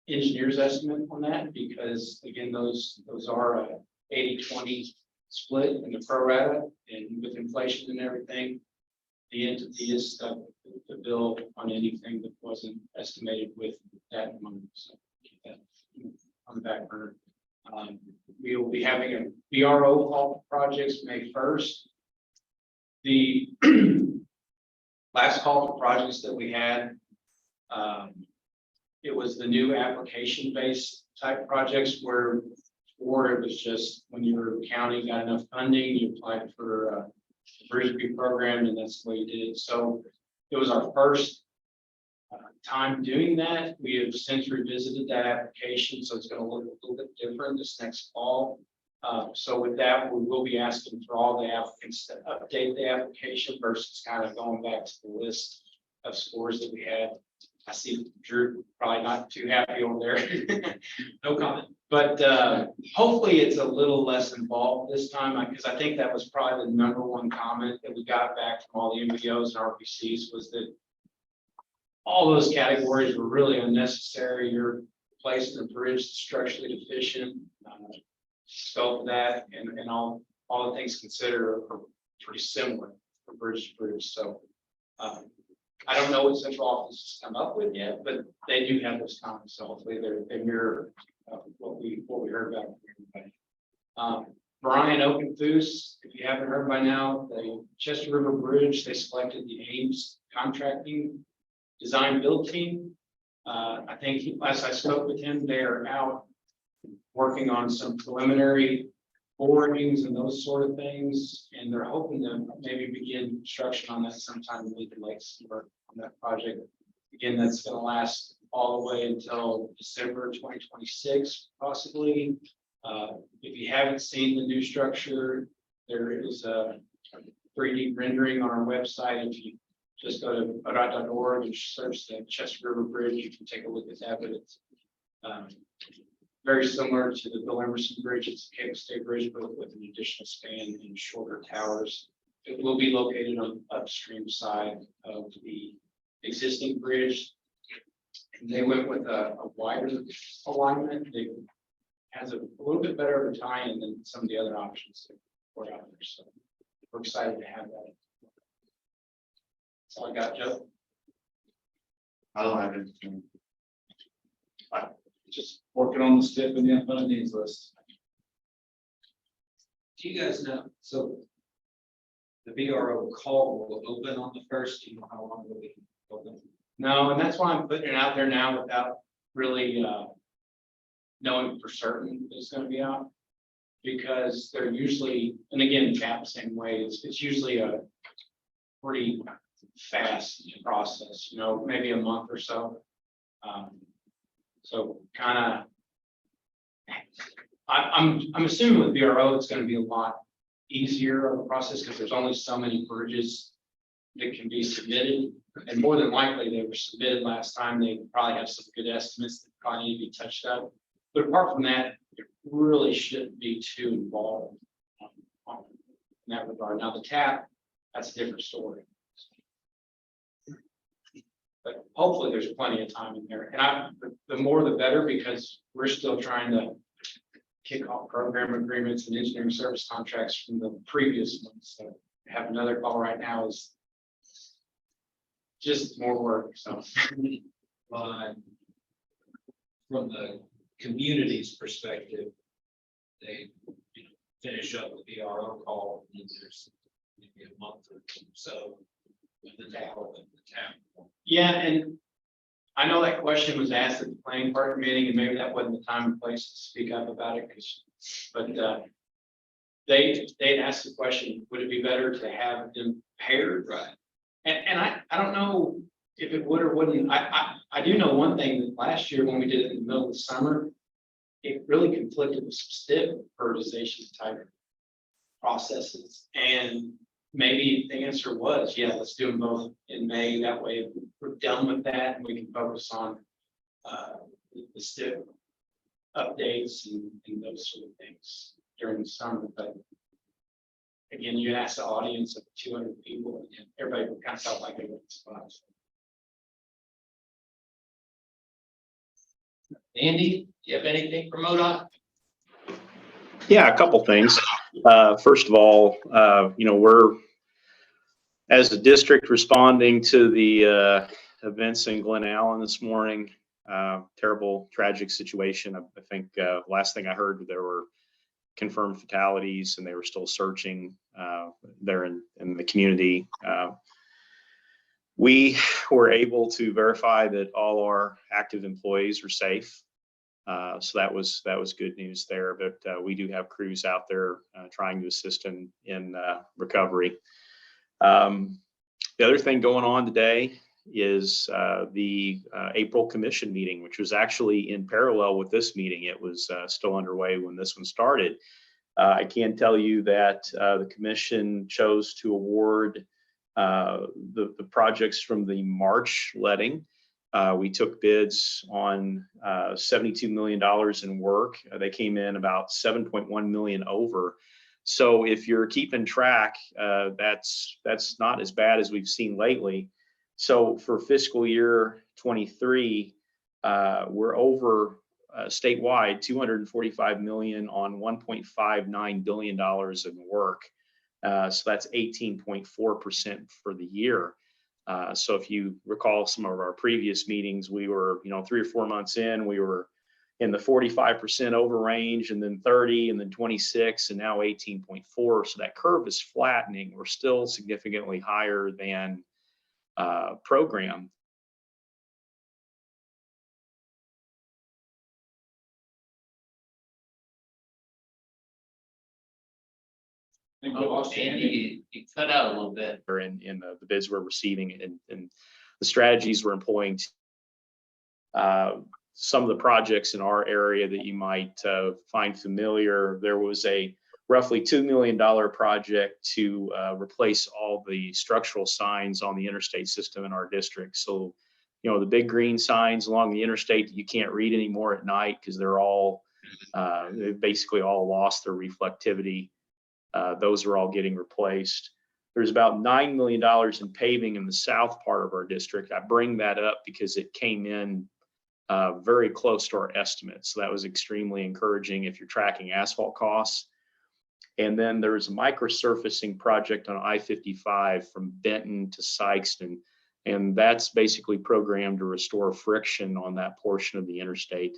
engineer's estimate on that, because again, those are 80-20 split in the pro rata, and with inflation and everything, the entity is stuck with the bill on anything that wasn't estimated with that money. So keep that on the back burner. We will be having a BRO call for projects May 1st. The last call for projects that we had, it was the new application-based type projects where, or it was just when your county got enough funding, you applied for a bridge program, and that's the way you did it. So it was our first time doing that. We have since revisited that application, so it's going to look a little bit different this next fall. So with that, we will be asking for all the applicants to update the application versus kind of going back to the list of scores that we had. I see Drew probably not too happy over there. No comment. But hopefully it's a little less involved this time, because I think that was probably the #1 comment that we got back from all the MBOs and RPCs was that all those categories were really unnecessary. You're placing the bridge structurally deficient, scope of that, and all the things considered are pretty similar from bridge to bridge. So I don't know what central office has come up with yet, but they do have those comments. So hopefully they mirror what we heard back from everybody. Brian Oakenfoos, if you haven't heard by now, the Chester River Bridge, they selected the Ames contracting design build team. I think as I spoke with him, they are out working on some preliminary borings and those sort of things, and they're hoping to maybe begin construction on that sometime in mid to late summer on that project. Again, that's going to last all the way until December 2026, possibly. If you haven't seen the new structure, there is a 3D rendering on our website. If you just go to ODOT.org and search the Chester River Bridge, you can take a look at that. But it's very similar to the Bill Emerson Bridge. It's a cable stay bridge, but with an additional span and shorter towers. It will be located on the upstream side of the existing bridge. And they went with a wider alignment. It has a little bit better of a tie-in than some of the other options that were out there. So we're excited to have that. That's all I got, Joe. I don't have anything. Just working on the STIP and the unfunded needs list. Do you guys know, so the BRO call will open on the 1st, do you know how long it will be open? No, and that's why I'm putting it out there now without really knowing for certain it's going to be out. Because they're usually, and again, CAP the same way, it's usually a pretty fast process, you know, maybe a month or so. So kind of, I'm assuming with BRO, it's going to be a lot easier of a process because there's only so many bridges that can be submitted. And more than likely, they were submitted last time. They probably have some good estimates that probably need to be touched up. But apart from that, it really shouldn't be too involved in that regard. Now, the TAP, that's a different story. But hopefully there's plenty of time in there. And the more the better, because we're still trying to kick off program agreements and engineering service contracts from the previous ones. So I have another call right now is just more work. So From the community's perspective, they finish up with the RO call, and there's maybe a month or so with the tower and the town. yeah, and I know that question was asked at the planning partner meeting, and maybe that wasn't the time and place to speak up about it, but they asked the question, would it be better to have them paired? Right. And I don't know if it would or wouldn't. I do know one thing, that last year when we did it in the middle of the summer, it really conflicted with some STIP prioritization type processes. And maybe the answer was, yeah, let's do them both in May. That way we're done with that and we can focus on the STIP updates and those sort of things during the summer. But again, you ask the audience of 200 people, and everybody kind of felt like they were in spots. Andy, do you have anything from ODOT? Yeah, a couple things. First of all, we're, as a district, responding to the events in Glen Allen this morning. Terrible, tragic situation. I think last thing I heard, there were confirmed fatalities and they were still searching there in the community. We were able to verify that all our active employees are safe. So that was good news there, but we do have crews out there trying to assist in recovery. The other thing going on today is the April commission meeting, which was actually in parallel with this meeting. It was still underway when this one started. I can tell you that the commission chose to award the projects from the March letting. We took bids on $72 million in work. They came in about 7.1 million over. So if you're keeping track, that's not as bad as we've seen lately. So for fiscal year 23, we're over statewide 245 million on $1.59 billion in work. So that's 18.4% for the year. So if you recall some of our previous meetings, we were, 3 or 4 months in, we were in the 45% over range, and then 30, and then 26, and now 18.4. So that curve is flattening. We're still significantly higher than program. Andy, you cut out a little bit. Or in the bids we're receiving and the strategies we're employing. Some of the projects in our area that you might find familiar, there was a roughly $2 million project to replace all the structural signs on the interstate system in our district. So, the big green signs along the interstate that you can't read anymore at night because they're all, they've basically all lost their reflectivity. Those are all getting replaced. There's about $9 million in paving in the south part of our district. I bring that up because it came in very close to our estimates. So that was extremely encouraging if you're tracking asphalt costs. And then there's a microsurfacing project on I-55 from Benton to Sykeston. And that's basically programmed to restore friction on that portion of the interstate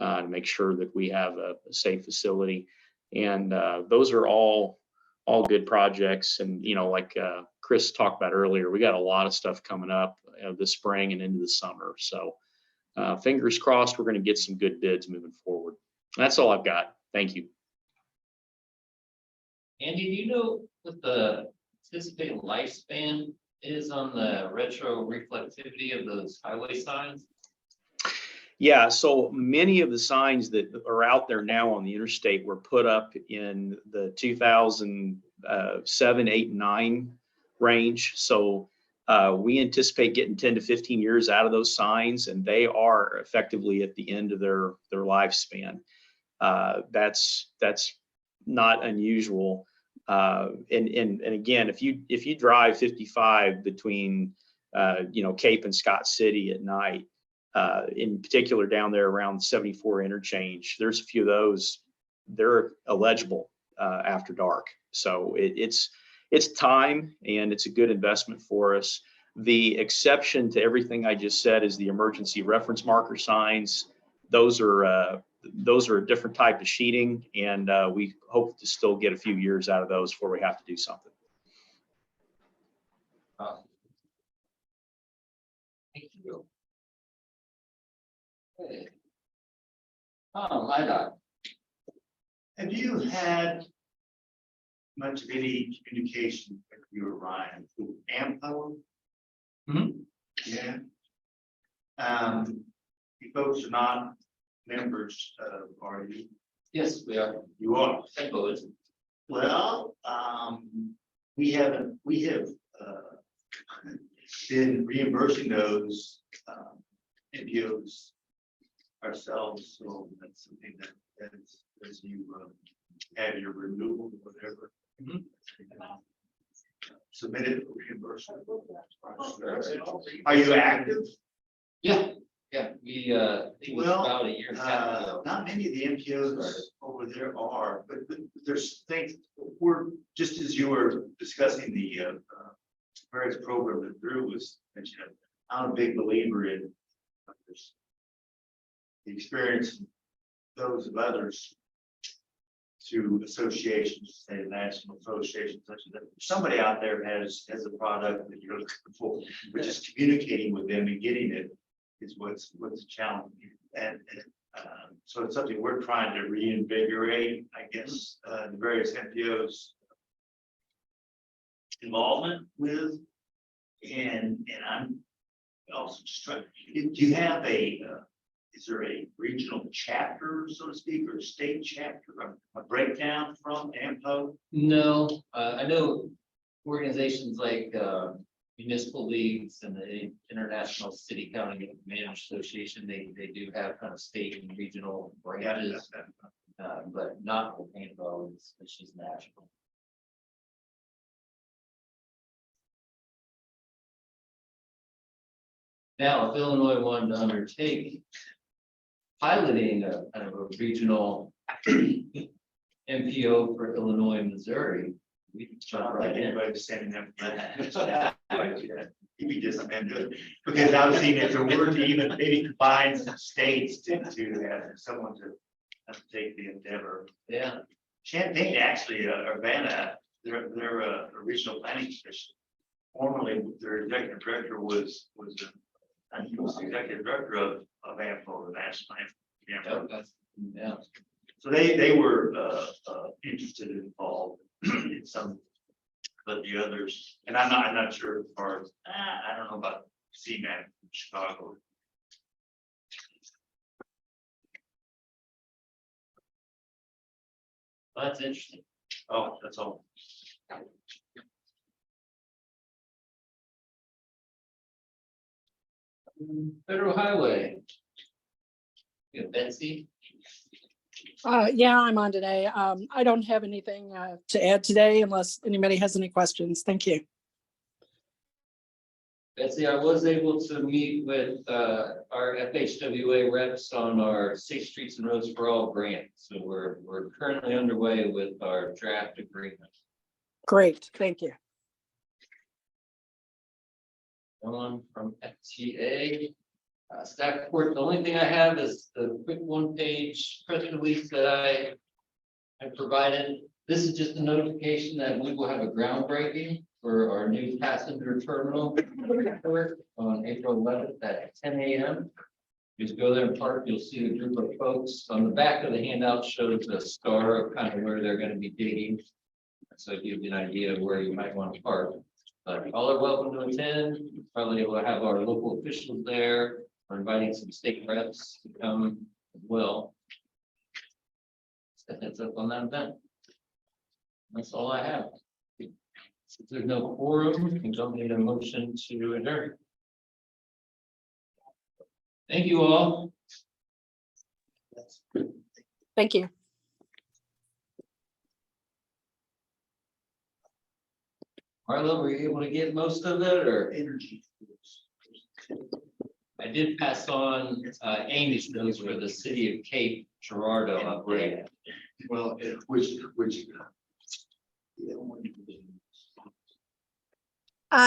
to make sure that we have a safe facility. And those are all good projects. And, like Chris talked about earlier, we got a lot of stuff coming up this spring and into the summer. So fingers crossed, we're going to get some good bids moving forward. That's all I've got. Thank you. Andy, do you know what the anticipated lifespan is on the retro reflectivity of those highway signs? Yeah, so many of the signs that are out there now on the interstate were put up in the 2007, 8, 9 range. So we anticipate getting 10 to 15 years out of those signs, and they are effectively at the end of their lifespan. That's not unusual. And again, if you drive 55 between Cape and Scott City at night, in particular down there around 74 interchange, there's a few of those, they're illegible after dark. So it's time, and it's a good investment for us. The exception to everything I just said is the emergency reference marker signs. Those are a different type of sheeting, and we hope to still get a few years out of those before we have to do something. Thank you. Okay. LIDOT. Have you had much of any communication with you, Ryan, through AMPO? Mhm. Yeah. You folks are not members, are you? Yes, we are. You are. SEMPO is. Well, we have been reimbursing those NPOs ourselves, so that's something that as you have your renewal or whatever. Submitted for reimbursement. Are you active? Yeah, Yeah, it was Well, about a year and a half ago. Not many of the MPOs over there are, but there's things, we're, just as you were discussing the various programs that Drew was mentioning, I'm a big believer in this, the experience of those of others to associations, say national associations, such as that. Somebody out there has a product that you're looking for, but just communicating with them and getting it is what's challenging. And so it's something we're trying to reinvigorate, I guess, the various NPOs involvement with. And I'm also just trying, do you have is there a regional chapter, so to speak, or a state chapter, a breakdown from AMPO? No, I know organizations like municipal leagues and the International City County Managed Association, they do have kind of state and regional branches, but not with AMPO, it's just national. Now, if Illinois wanted to undertake piloting a kind of a regional MPO for Illinois and Missouri, we can jump right in. Anybody sending them. You'd be disappointed, because I was thinking if there were to even maybe combine some states to have someone to take the endeavor. Yeah, Champaign, actually, Urbana, they're a regional planning commission. Formerly, their executive director was he was the executive director of AMPO, the national AMPO. yeah. So they were interested and involved in some, but the others, and I'm not sure as far as, I don't know about CMAC in Chicago. Well, that's interesting. Oh, that's all. Federal Highway. You have Betsy? Yeah, I'm on today. I don't have anything to add today unless anybody has any questions. Thank you. Betsy, I was able to meet with our FHWA reps on our Safe Streets and Roads for All grant. So we're currently underway with our draft agreement. Great, thank you. One from FTA. Staff report, the only thing I have is the quick one-page press release that I provided. This is just a notification that we will have a groundbreaking for our new passenger terminal on April 11th at 10 a.m. Just go there and park, you'll see a group of folks. On the back of the handout shows a star of kind of where they're going to be digging. So it gives you an idea of where you might want to park. But all are welcome to attend. Probably will have our local officials there. We're inviting some state reps to come as well. Set heads up on that event. That's all I have. Since there's no quorum, we don't need a motion to adjourn. Thank you all. Thank you. Marlo, were you able to get most of it or? Energy. I did pass on Amy's notes for the city of Cape Girardeau upgrade. Well, which.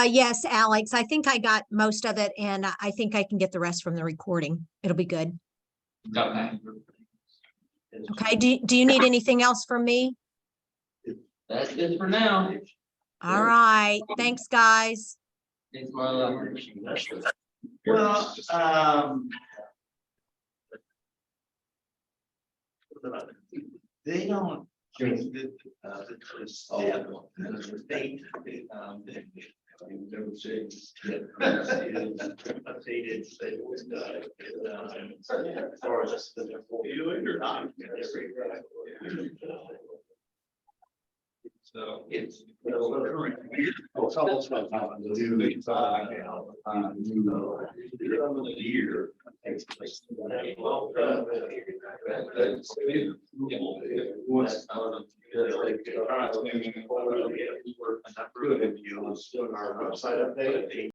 Yes, Alex, I think I got most of it and I think I can get the rest from the recording. It'll be good. Okay. Okay, do you need anything else from me? That's it for now. All right, thanks, guys. Thanks, Marlo. Well, they don't. The state, updated, as far as the not. So it's. Year. What's our website update?